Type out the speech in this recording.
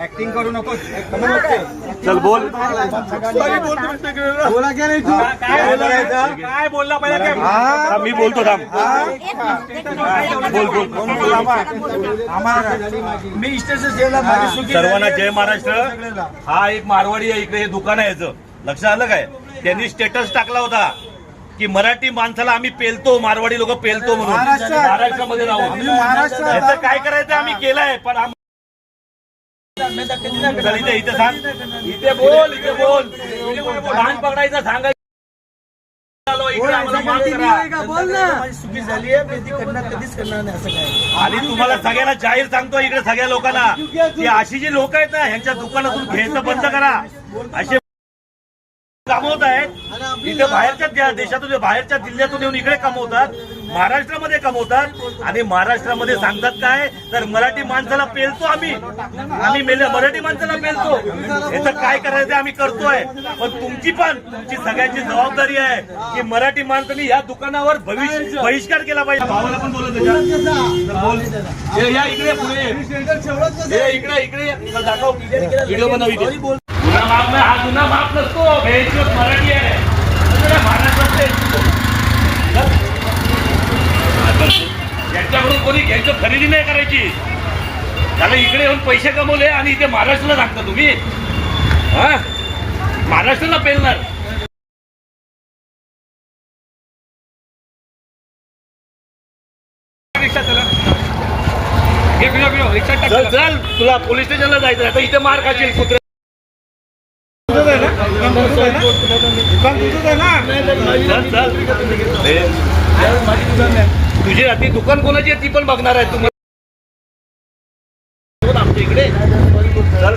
Acting करू नको. चल बोल. बोला क्या नाही तू काय बोलला पाहिजे. मी बोलतो थांब. बोल बोल. मी स्टेशन जेवला. सर्वांना जय महाराष्ट्र. हा एक मारवाडी आहे इकडे, हे दुकान आहे याचं. लक्षात आलं काय? त्यांनी स्टेटस टाकला होता की मराठी माणसाला आम्ही पेलतो, मारवाडी लोक पेलतो म्हणून. महाराष्ट्रामध्ये राहून याचं काय करायचं आम्ही केलंय. पण इथे सांग, इथे बोल, इथे बोल. लहान पकडायचं सांगायचं. चुकी झाली आहे, मी ती करणार कधीच करणार नाही असं काय. आणि तुम्हाला सगळ्यांना जाहीर सांगतो इकडे सगळ्या लोकांना की अशी जी लोक आहेत ना ह्यांच्या दुकानातून घ्यायचं बंद करा. असे कमवत आहेत इथे बाहेरच्या देशातून, बाहेरच्या जिल्ह्यातून येऊन इकडे कमवतात, महाराष्ट्रामध्ये कमवतात. आणि महाराष्ट्रामध्ये सांगतात काय तर मराठी माणसाला पेलतो आम्ही मराठी माणसाला पेलतो. याचं काय करायचं आम्ही करतोय. पण तुमची सगळ्यांची जबाबदारी आहे की मराठी माणसांनी या दुकानावर बहिष्कार केला पाहिजे. भावाला पण बोलत बोल. या इकडे पुढे इकडे इकडे दाखव. व्हिडिओ बनव इथे. गुन्हा माफ नाही, हा गुन्हा माफ नसतो. बेहिशोब मराठी आहे महाराष्ट्रातले. यांच्याकडून कोणी घ्यायचं खरेदी नाही करायची. त्याला इकडे येऊन पैसे कमवले आणि इथे महाराष्ट्राला सांगता तुम्ही. हा महाराष्ट्राला पेलणार. रिक्षा चला. चल तुला पोलीस स्टेशनला जायचं. आता इथे मार खाशील कुत्रे. तुझी ती दुकान कोणाची आहे ती पण बघणार आहे तुम्ही आमच्या इकडे. चल